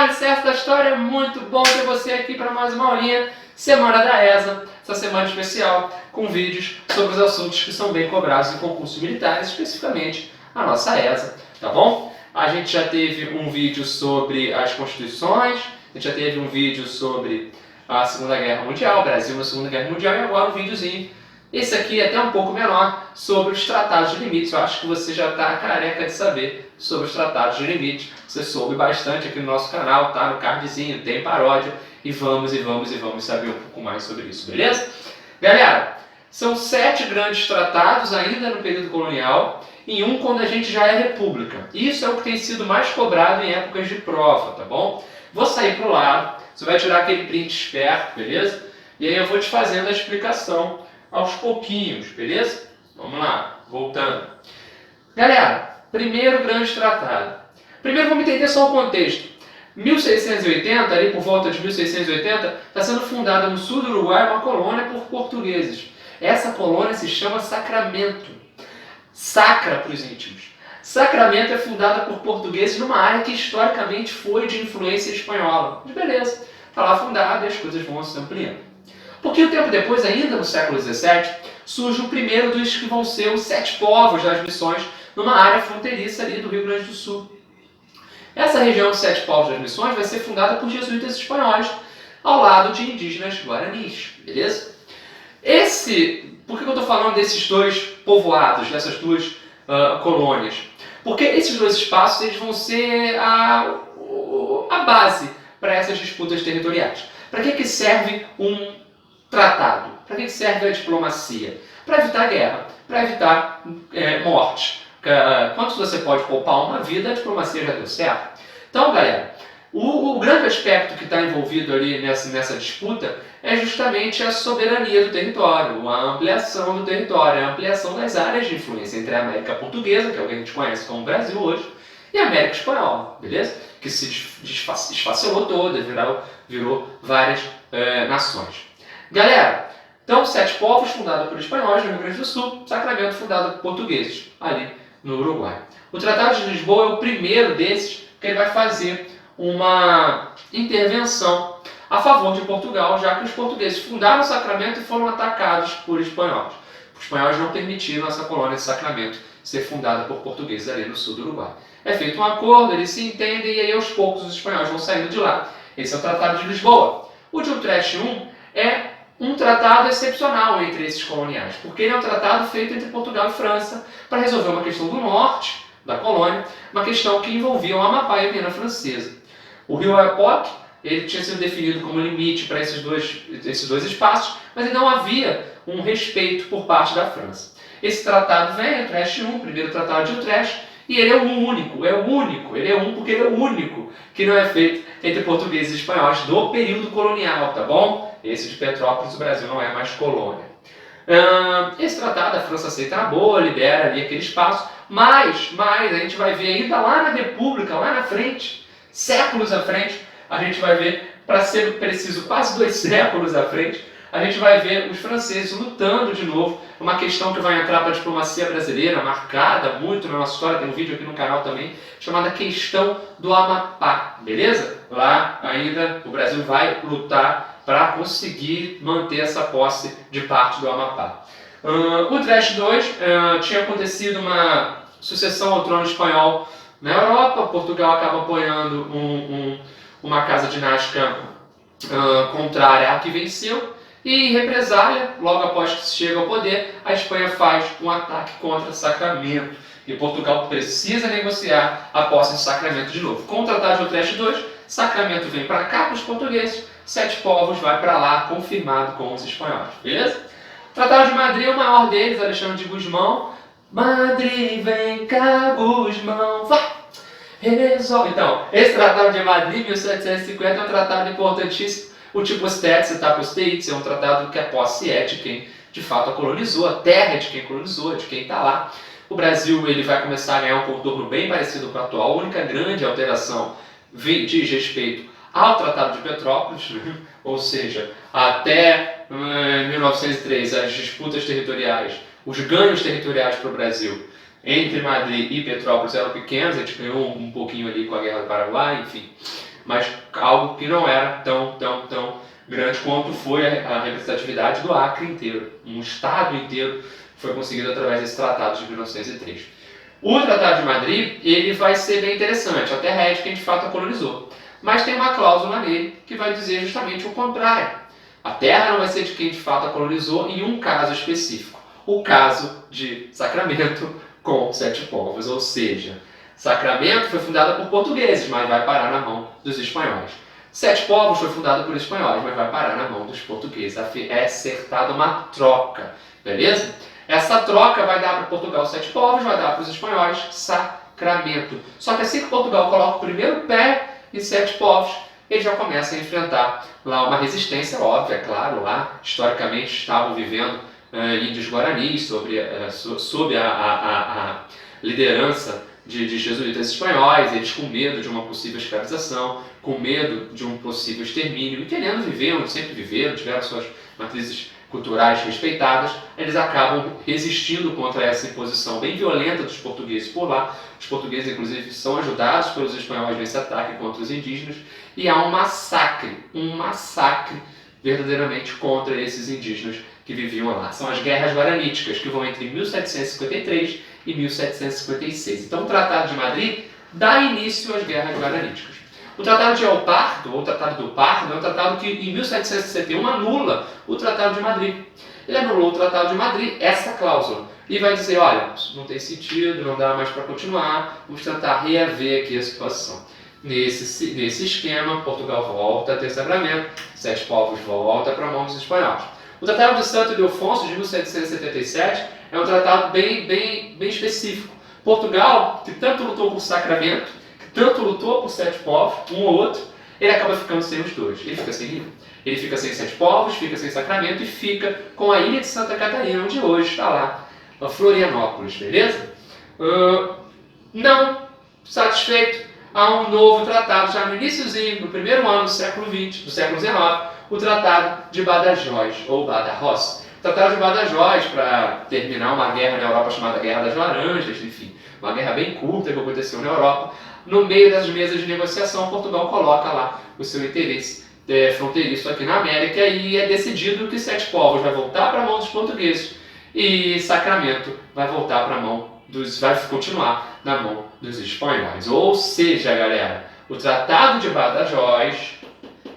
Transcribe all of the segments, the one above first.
Alicerce da História, muito bom ter você aqui para mais uma aulinha, Semana da ESA, essa semana especial, com vídeos sobre os assuntos que são bem cobrados em concursos militares, especificamente a nossa ESA, tá bom? A gente já teve um vídeo sobre as constituições, a gente já teve um vídeo sobre a Segunda Guerra Mundial, o Brasil na Segunda Guerra Mundial, e agora um videozinho, esse aqui é até um pouco menor, sobre os tratados de limites. Eu acho que você já está careca de saber sobre os tratados de limites. Você soube bastante aqui no nosso canal, tá? No cardzinho, tem paródia. E vamos saber um pouco mais sobre isso, beleza? Galera, são 7 grandes tratados ainda no período colonial e um quando a gente já é república. Isso é o que tem sido mais cobrado em épocas de prova, tá bom? Vou sair pro lado, você vai tirar aquele print esperto, beleza? E aí eu vou te fazendo a explicação aos pouquinhos, beleza? Vamos lá, voltando. Galera, primeiro grande tratado. Primeiro vamos entender só o contexto. 1680, ali por volta de 1680, está sendo fundada no sul do Uruguai uma colônia por portugueses. Essa colônia se chama Sacramento. Sacra para os íntimos. Sacramento é fundada por portugueses numa área que historicamente foi de influência espanhola. Mas beleza, está lá fundada e as coisas vão se ampliando. Pouquinho tempo depois, ainda no século XVII, surge o primeiro dos que vão ser os 7 povos das missões numa área fronteiriça ali do Rio Grande do Sul. Essa região dos 7 povos das missões vai ser fundada por jesuítas espanhóis, ao lado de indígenas guaranis, beleza? Por que eu estou falando desses dois povoados, dessas duas colônias? Porque esses dois espaços eles vão ser a base para essas disputas territoriais. Para que serve um tratado? Para que serve a diplomacia? Para evitar guerra, para evitar morte. Quanto você pode poupar uma vida, a diplomacia já deu certo. Então, galera, o grande aspecto que está envolvido ali nessa disputa é justamente a soberania do território, a ampliação do território, a ampliação das áreas de influência entre a América Portuguesa, que é o que a gente conhece como Brasil hoje, e a América Espanhola, beleza? Que se esfacelou toda, virou várias nações. Galera, então 7 povos fundados por espanhóis no Rio Grande do Sul, Sacramento fundado por portugueses ali no Uruguai. O Tratado de Lisboa é o primeiro desses que ele vai fazer uma intervenção a favor de Portugal, já que os portugueses fundaram Sacramento e foram atacados por espanhóis. Os espanhóis não permitiram essa colônia de Sacramento ser fundada por portugueses ali no sul do Uruguai. É feito um acordo, eles se entendem e aí aos poucos os espanhóis vão saindo de lá. Esse é o Tratado de Lisboa. O de Utrecht I é um tratado excepcional entre esses coloniais, porque ele é um tratado feito entre Portugal e França para resolver uma questão do norte da colônia, uma questão que envolvia o Amapá e a Guiana Francesa. O rio Oiapoque, ele tinha sido definido como limite para esses dois espaços, mas não havia um respeito por parte da França. Esse tratado vem, Utrecht I, o primeiro tratado de Utrecht, e ele é o único, ele é um porque ele é o único que não é feito entre portugueses e espanhóis do período colonial, tá bom? Esse de Petrópolis, o Brasil não é mais colônia. Esse tratado, a França aceita na boa, libera ali aquele espaço, mas a gente vai ver ainda lá na República, lá na frente, séculos à frente, a gente vai ver, para ser preciso, quase 2 séculos à frente, a gente vai ver os franceses lutando de novo, uma questão que vai entrar para a diplomacia brasileira, marcada muito na nossa história, tem um vídeo aqui no canal também, chamada Questão do Amapá, beleza? Lá ainda o Brasil vai lutar para conseguir manter essa posse de parte do Amapá. O Utrecht II tinha acontecido uma sucessão ao trono espanhol na Europa, Portugal acaba apoiando uma casa dinástica contrária à que venceu, e em represália, logo após que se chega ao poder, a Espanha faz um ataque contra Sacramento. E Portugal precisa negociar a posse de Sacramento de novo. Com o Tratado de Utrecht II, Sacramento vem para cá para os portugueses, 7 povos vai para lá, confirmado com os espanhóis. Beleza? O Tratado de Madrid é o maior deles, Alexandre de Gusmão. Madrid, vem cá, Gusmão, vai! Resolve. Então, esse Tratado de Madrid, 1750, é um tratado importantíssimo. O tipo States Etapos States é um tratado que a posse é de quem de fato a colonizou, a terra é de quem colonizou, é de quem está lá. O Brasil ele vai começar a ganhar um contorno bem parecido com o atual. A única grande alteração diz respeito ao Tratado de Petrópolis, ou seja, até 1903 as disputas territoriais, os ganhos territoriais para o Brasil entre Madrid e Petrópolis eram pequenos, a gente ganhou um pouquinho ali com a Guerra do Paraguai, enfim. mas algo que não era tão grande quanto foi a representatividade do Acre inteiro. Um estado inteiro foi conseguido através desse tratado de 1903. O Tratado de Madrid, ele vai ser bem interessante, a terra é de quem de fato a colonizou. Mas tem uma cláusula nele que vai dizer justamente o contrário. A terra não vai ser de quem de fato a colonizou em um caso específico. O caso de Sacramento com 7 povos, ou seja, Sacramento foi fundada por portugueses, mas vai parar na mão dos espanhóis. 7 povos foi fundada por espanhóis, mas vai parar na mão dos portugueses. É acertada uma troca, beleza? Essa troca vai dar para Portugal 7 povos, vai dar para os espanhóis Sacramento. Só que assim que Portugal coloca o primeiro pé em 7 povos, ele já começa a enfrentar lá uma resistência óbvia, claro, lá historicamente estavam vivendo índios guaranis sob a liderança de jesuítas espanhóis, eles com medo de uma possível escravização, com medo de um possível extermínio e querendo viver onde sempre viveram, tiveram suas matrizes culturais respeitadas, eles acabam resistindo contra essa imposição bem violenta dos portugueses por lá. Os portugueses, inclusive, são ajudados pelos espanhóis nesse ataque contra os indígenas e há um massacre verdadeiramente contra esses indígenas que viviam lá. São as guerras guaraníticas, que vão entre 1753 e 1756. Então o Tratado de Madrid dá início às guerras guaraníticas. O Tratado de El Pardo, ou Tratado do Pardo, é um tratado que em 1761 anula o Tratado de Madrid. Ele anulou o Tratado de Madrid, essa cláusula, e vai dizer, olha, não tem sentido, não dá mais para continuar, vamos tentar reaver aqui a situação. Nesse esquema, Portugal volta a ter Sacramento, 7 povos voltam para a mão dos espanhóis. O Tratado de Santo Ildefonso, de 1777, é um tratado bem específico. Portugal, que tanto lutou por Sacramento, que tanto lutou por 7 povos, um ou outro, ele acaba ficando sem os dois. Ele fica sem nenhum. Ele fica sem 7 povos, fica sem Sacramento e fica com a ilha de Santa Catarina, onde hoje está lá, Florianópolis, beleza? Não satisfeito, há um novo tratado, já no iníciozinho, no primeiro ano do século XX, do século XIX, o Tratado de Badajoz, ou Badajoz. O Tratado de Badajoz, para terminar uma guerra na Europa chamada Guerra das Laranjas, enfim, uma guerra bem curta que aconteceu na Europa. No meio das mesas de negociação, Portugal coloca lá o seu interesse fronteiriço aqui na América e é decidido que 7 povos vai voltar para a mão dos portugueses e Sacramento vai voltar para a mão vai continuar na mão dos espanhóis. Ou seja, galera, o Tratado de Badajoz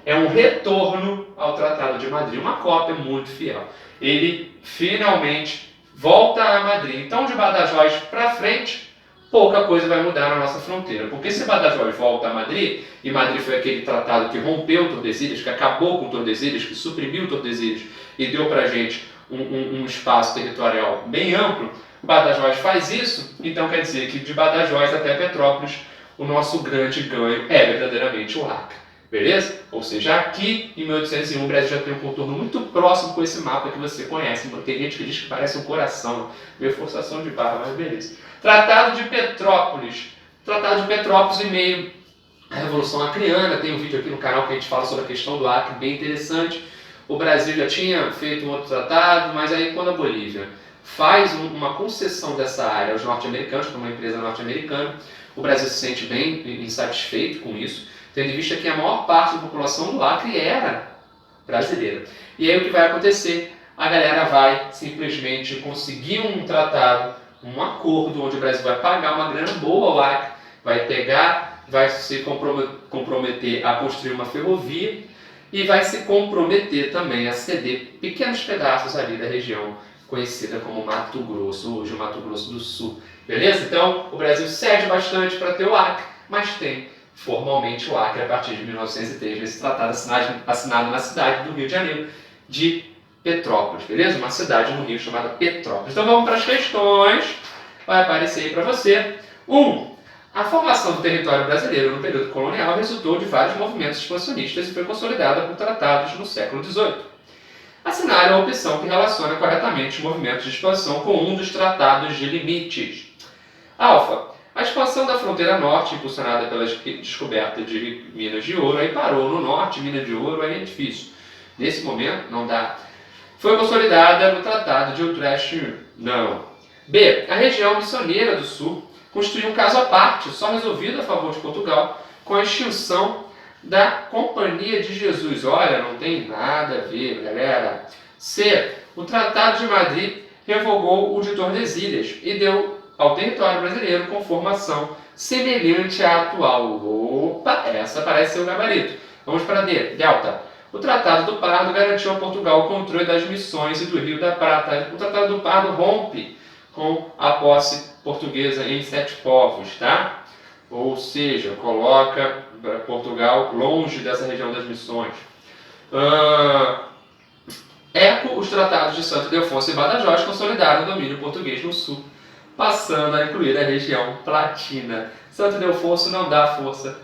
é um retorno ao Tratado de Madrid, uma cópia muito fiel. Ele finalmente volta a Madrid. Então, de Badajoz para frente, pouca coisa vai mudar na nossa fronteira. Porque se Badajoz volta a Madrid, e Madrid foi aquele tratado que rompeu Tordesilhas, que acabou com Tordesilhas, que suprimiu Tordesilhas e deu para a gente um espaço territorial bem amplo, Badajoz faz isso, então quer dizer que de Badajoz até Petrópolis, o nosso grande ganho é verdadeiramente o Acre. Beleza? Ou seja, aqui em 1801 o Brasil já tem um contorno muito próximo com esse mapa que você conhece. Tem gente que diz que parece um coração, meio forçação de barra, mas beleza. Tratado de Petrópolis. Tratado de Petrópolis em meio à Revolução Acreana. Tem um vídeo aqui no canal que a gente fala sobre a questão do Acre, bem interessante. O Brasil já tinha feito um outro tratado, mas aí quando a Bolívia faz uma concessão dessa área aos norte-americanos, para uma empresa norte-americana, o Brasil se sente bem insatisfeito com isso, tendo em vista que a maior parte da população do Acre era brasileira. E aí o que vai acontecer? A galera vai simplesmente conseguir um tratado, um acordo, onde o Brasil vai pagar uma grana boa ao Acre, vai se comprometer a construir uma ferrovia e vai se comprometer também a ceder pequenos pedaços ali da região conhecida como Mato Grosso, hoje o Mato Grosso do Sul. Beleza? Então, o Brasil cede bastante para ter o Acre, mas tem formalmente o Acre a partir de 1903, nesse tratado assinado na cidade do Rio de Janeiro, de Petrópolis, beleza? Uma cidade no Rio chamada Petrópolis. Então vamos para as questões, vai aparecer aí para você. 1. A formação do território brasileiro no período colonial resultou de vários movimentos expansionistas e foi consolidada por tratados no século XVIII. Assinale a opção que relaciona corretamente os movimentos de expansão com um dos tratados de limites. Alfa. A expansão da fronteira norte, impulsionada pela descoberta de minas de ouro, aí parou no norte, minas de ouro, aí é difícil. Nesse momento, não dá. Foi consolidada no Tratado de Utrecht, não. B. A região missioneira do sul constituiu um caso à parte, só resolvido a favor de Portugal, com a extinção da Companhia de Jesus. Olha, não tem nada a ver, galera. C. O Tratado de Madrid revogou o de Tordesilhas e deu ao território brasileiro conformação semelhante à atual. Opa, essa parece ser o gabarito. Vamos para D. Delta. O Tratado do Pardo garantiu a Portugal o controle das missões e do Rio da Prata. O Tratado do Pardo rompe com a posse portuguesa em 7 povos, tá? Ou seja, coloca Portugal longe dessa região das missões. Eco, os tratados de Santo Ildefonso e Badajoz consolidaram o domínio português no sul, passando a incluir a região platina. Santo Ildefonso não dá força.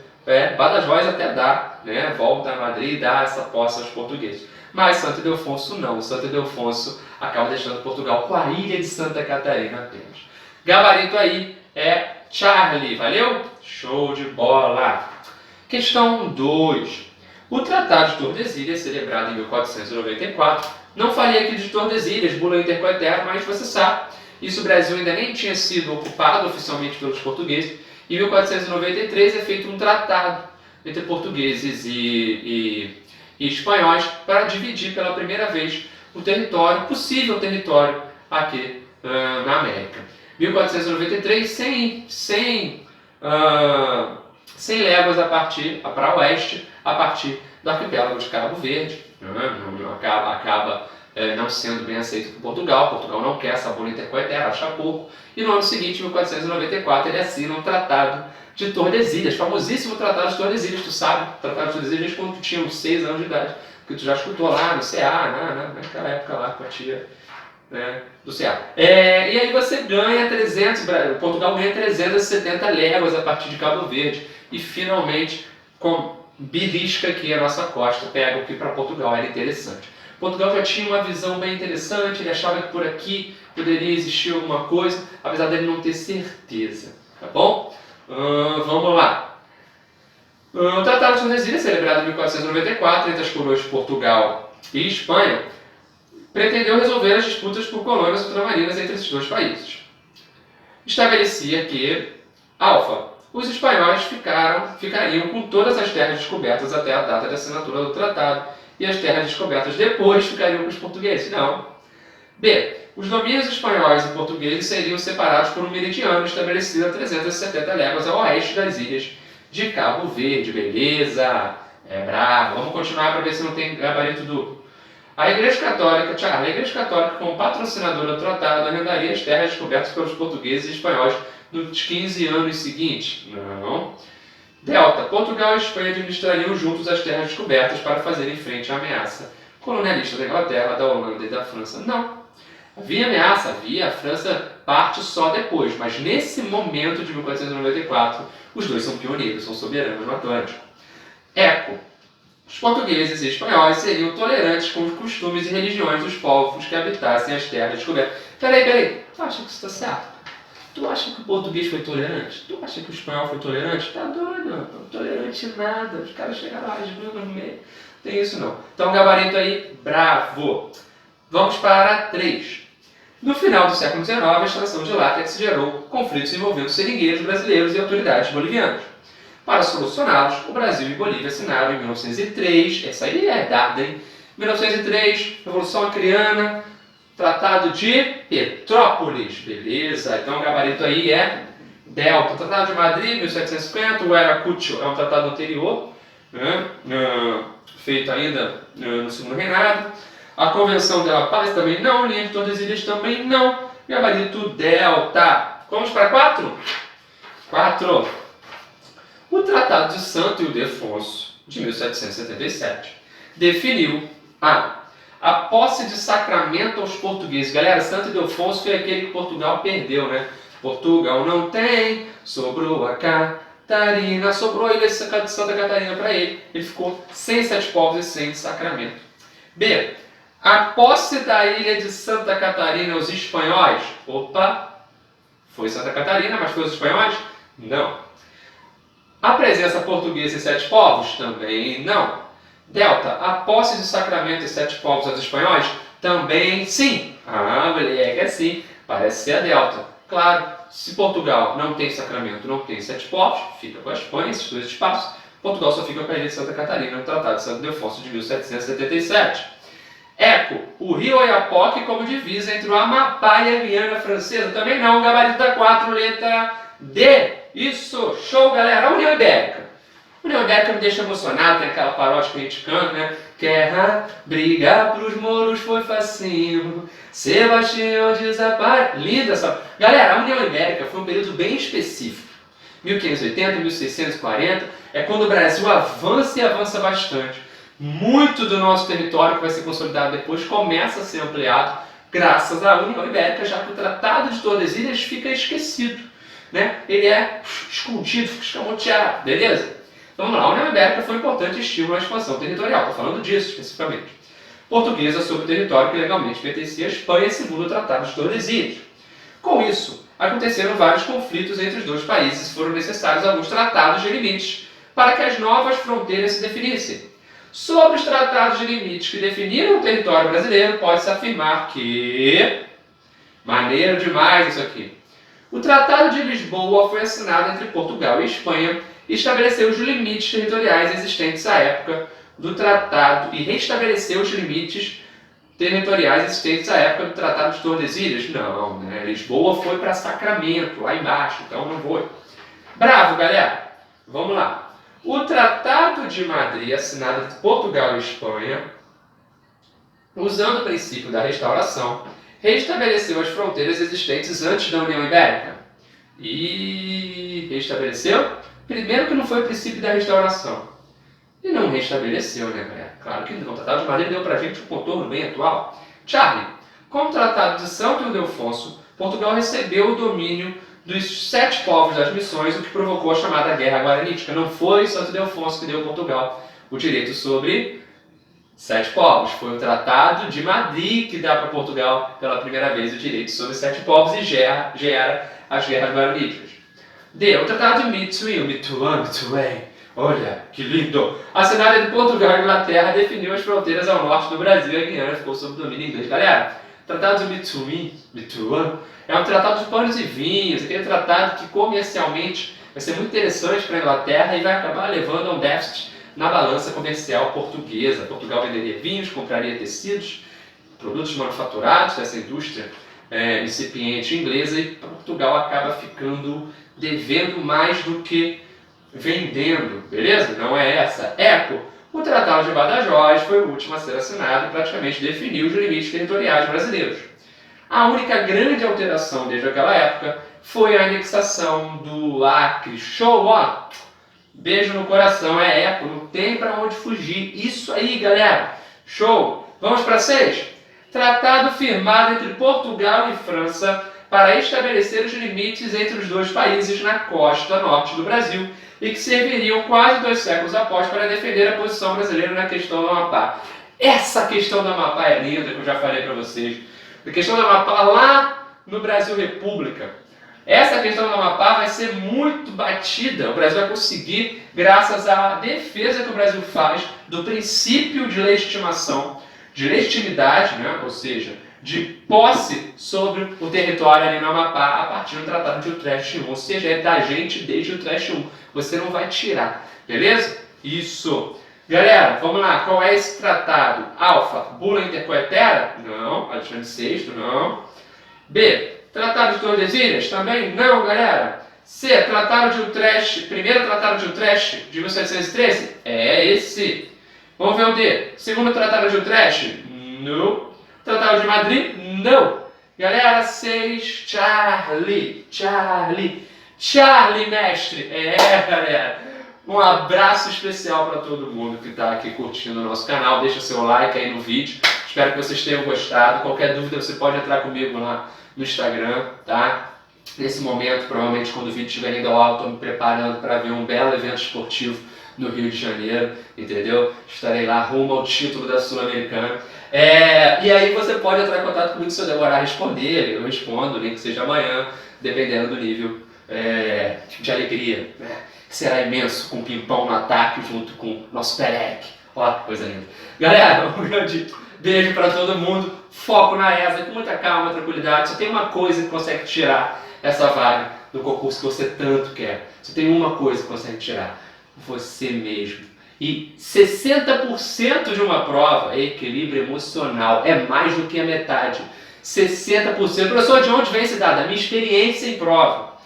Badajoz até dá, né? Volta a Madrid e dá essa posse aos portugueses. Mas Santo Ildefonso não. Santo Ildefonso acaba deixando Portugal com a ilha de Santa Catarina apenas. Gabarito aí é Charlie, valeu? Show de bola! Questão 2. O Tratado de Tordesilhas, celebrado em 1494, não falei aqui de Tordesilhas, bula intercoeterna, mas você sabe, isso o Brasil ainda nem tinha sido ocupado oficialmente pelos portugueses. Em 1493 é feito um tratado entre portugueses e espanhóis para dividir pela primeira vez o território, possível território aqui na América. 1493, 100 léguas para oeste, a partir do arquipélago de Cabo Verde. Acaba não sendo bem aceito por Portugal. Portugal não quer essa bula intercoeterna, acha pouco. E no ano seguinte, em 1494, ele assina um Tratado de Tordesilhas, famosíssimo Tratado de Tordesilhas, tu sabe, Tratado de Tordesilhas quando tu tinha uns 6 anos de idade, que tu já escutou lá no CA, naquela época lá com a tia do CA. E aí você ganha Portugal ganha 370 léguas a partir de Cabo Verde, e finalmente belisca aqui a nossa costa, pega o que para Portugal era interessante. Portugal já tinha uma visão bem interessante, ele achava que por aqui poderia existir alguma coisa, apesar dele não ter certeza, tá bom? Vamos lá. O Tratado de Tordesilhas, celebrado em 1494 entre as coroas de Portugal e Espanha, pretendeu resolver as disputas por colônias ultramarinas entre esses dois países. Estabelecia que, alfa, os espanhóis ficariam com todas as terras descobertas até a data de assinatura do tratado, e as terras descobertas depois ficariam com os portugueses. Não. B. Os domínios espanhóis e portugueses seriam separados por um meridiano estabelecido a 370 léguas a oeste das ilhas de Cabo Verde. Beleza? Bravo. Vamos continuar para ver se não tem gabarito duplo. A Igreja Católica, como patrocinadora do tratado, arrendaria as terras descobertas pelos portugueses e espanhóis nos 15 anos seguintes. Não. Delta. Portugal e Espanha administrariam juntos as terras descobertas para fazerem frente à ameaça colonialista da Inglaterra, da Holanda e da França. Não. Havia ameaça, a França parte só depois, mas nesse momento de 1494, os dois são pioneiros, são soberanos no Atlântico. Eco. Os portugueses e espanhóis seriam tolerantes com os costumes e religiões dos povos que habitassem as terras descobertas. Peraí, tu acha que isso está certo? Tu acha que o português foi tolerante? Tu acha que o espanhol foi tolerante? Tá doido, não tolerante nada. Os caras chegaram rasgando no meio. Tem isso não. Então, gabarito aí, bravo. Vamos para 3. No final do século XIX, a extração de látex gerou conflitos envolvendo seringueiros brasileiros e autoridades bolivianas. Para solucioná-los, o Brasil e Bolívia assinaram em 1903, essa aí é dada, hein? 1903, Revolução Acreana, Tratado de Petrópolis, beleza? Então o gabarito aí é Delta. Tratado de Madrid, 1750, o Ayacucho é um tratado anterior, né? Feito ainda no segundo reinado. A Convenção de La Paz também não, Linha de Tordesilhas também não. Gabarito Delta. Vamos para 4? 4. O Tratado de Santo Ildefonso, de 1777, definiu a posse de sacramento aos portugueses. Galera, Santo Ildefonso foi aquele que Portugal perdeu, né? Portugal não tem, sobrou a Catarina, sobrou a ilha de Santa Catarina para ele. Ele ficou sem 7 povos e sem sacramento. B. A posse da ilha de Santa Catarina aos espanhóis. Opa! Foi Santa Catarina, mas foi os espanhóis? Não. A presença portuguesa em 7 povos? Também não. Delta, a posse de sacramento em 7 povos aos espanhóis? Também sim. Moleque, é sim. Parece ser a Delta. Claro, se Portugal não tem sacramento, não tem 7 povos, fica com a Espanha, esses 2 espaços. Portugal só fica com a ilha de Santa Catarina no Tratado de Santo Ildefonso de 1777. Eco, o rio Oiapoque como divisa entre o Amapá e a Guiana Francesa. Também não, gabarito da 4, letra D. Isso, show, galera. A União Ibérica. A União Ibérica me deixa emocionado, tem aquela paródia que a gente canta, né? Guerra, brigar pros moros foi facinho, Sebastião desaparece. Linda essa. Galera, a União Ibérica foi um período bem específico. 1580, 1640, é quando o Brasil avança e avança bastante. Muito do nosso território que vai ser consolidado depois começa a ser ampliado graças à União Ibérica, já que o Tratado de Tordesilhas fica esquecido, né? Ele é escondido, fica escamoteado, beleza? Então vamos lá, a União Ibérica foi um importante estímulo à expansão territorial, estou falando disso especificamente. Portuguesa sobre o território que legalmente pertencia à Espanha segundo o Tratado de Tordesilhas. Com isso, aconteceram vários conflitos entre os dois países e foram necessários alguns tratados de limites para que as novas fronteiras se definissem. Sobre os tratados de limites que definiram o território brasileiro, pode-se afirmar que... Maneiro demais isso aqui. O Tratado de Lisboa foi assinado entre Portugal e Espanha e estabeleceu os limites territoriais existentes à época do tratado e restabeleceu os limites territoriais existentes à época do Tratado de Tordesilhas. Não, né? Lisboa foi para Sacramento, lá embaixo, então não foi. Bravo, galera! Vamos lá. O Tratado de Madrid, assinado entre Portugal e Espanha, usando o princípio da restauração, restabeleceu as fronteiras existentes antes da União Ibérica. E restabeleceu? Primeiro que não foi o princípio da restauração. E não restabeleceu, né, galera? Claro que não. O Tratado de Madrid deu pra gente um contorno bem atual. Charlie, com o Tratado de Santo Ildefonso, Portugal recebeu o domínio dos 7 povos das missões, o que provocou a chamada Guerra Guaranítica. Não foi Santo Ildefonso que deu a Portugal o direito sobre 7 povos. Foi o Tratado de Madrid que dá para Portugal pela primeira vez o direito sobre 7 povos e gera as Guerras Guaraníticas. D. O Tratado de Mituê. Olha, que lindo! Assinado entre Portugal e Inglaterra, definiu as fronteiras ao norte do Brasil e a Guiana ficou sob domínio inglês. Galera, o Tratado de Mituê é um tratado de pães e vinhos, aquele tratado que comercialmente vai ser muito interessante para a Inglaterra e vai acabar levando a um déficit na balança comercial portuguesa. Portugal venderia vinhos, compraria tecidos, produtos manufaturados dessa indústria incipiente inglesa e Portugal acaba ficando devendo mais do que vendendo, beleza? Não é essa. Eco, o Tratado de Badajoz foi o último a ser assinado e praticamente definiu os limites territoriais brasileiros. A única grande alteração desde aquela época foi a anexação do Acre. Show, ó! Beijo no coração, é Eco, não tem pra onde fugir. Isso aí, galera! Show! Vamos para 6? Tratado firmado entre Portugal e França para estabelecer os limites entre os dois países na costa norte do Brasil e que serviriam quase 2 séculos após para defender a posição brasileira na questão do Amapá. Essa questão do Amapá é linda, que eu já falei para vocês. A questão do Amapá lá no Brasil República. Essa questão do Amapá vai ser muito batida. O Brasil vai conseguir, graças à defesa que o Brasil faz do princípio de legitimação, de legitimidade, né? Ou seja, de posse sobre o território ali no Amapá a partir do Tratado de Utrecht I. Ou seja, é da gente desde Utrecht I. Você não vai tirar, beleza? Isso. Galera, vamos lá. Qual é esse tratado? Alfa, bula intercoetera? Não. Alexandre VI? Não. B. Tratado de Tordesilhas? Também não, galera. C. Tratado de Utrecht, primeiro Tratado de Utrecht de 1713? É esse. Vamos ver o D. Segundo Tratado de Utrecht? Não. Tratado de Madrid? Não. Galera, 6. Charlie, mestre. Galera. Um abraço especial para todo mundo que está aqui curtindo o nosso canal. Deixa seu like aí no vídeo. Espero que vocês tenham gostado. Qualquer dúvida você pode entrar comigo lá no Instagram, tá? Nesse momento, provavelmente quando o vídeo estiver indo ao ar, estou me preparando para ver um belo evento esportivo no Rio de Janeiro, entendeu? Estarei lá rumo ao título da Sul-Americana. E aí você pode entrar em contato comigo se eu demorar a responder. Eu respondo, nem que seja amanhã, dependendo do nível de alegria, né? Que será imenso com o Pimpão no ataque junto com o nosso Perec. Ó, que coisa linda. Galera, um grande beijo para todo mundo. Foco na ESA, com muita calma, tranquilidade. Só tem uma coisa que consegue tirar essa vaga do concurso que você tanto quer. Só tem uma coisa que consegue tirar. você mesmo. E 60% de uma prova é equilíbrio emocional, é mais do que a metade. 60%. Professor, de onde vem esse dado? Da minha experiência em prova.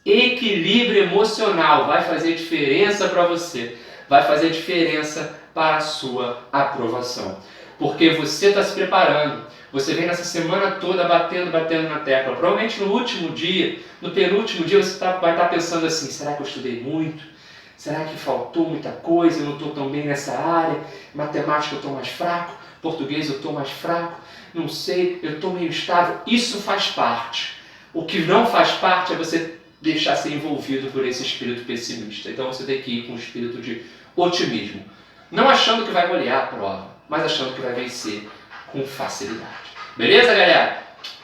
Equilíbrio emocional vai fazer diferença para você, vai fazer diferença para a sua aprovação. Porque você está se preparando, você vem nessa semana toda batendo na tecla. Provavelmente no último dia, no penúltimo dia, você vai estar pensando assim, será que eu estudei muito? Será que faltou muita coisa? Eu não estou tão bem nessa área? Matemática eu estou mais fraco? Português eu estou mais fraco? Não sei, eu estou meio estável. Isso faz parte. O que não faz parte é você deixar ser envolvido por esse espírito pessimista. Então você tem que ir com um espírito de otimismo. Não achando que vai golear a prova, mas achando que vai vencer com facilidade. Beleza, galera?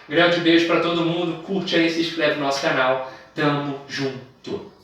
Grande beijo para todo mundo. Curte aí, se inscreve no nosso canal. Tamo junto!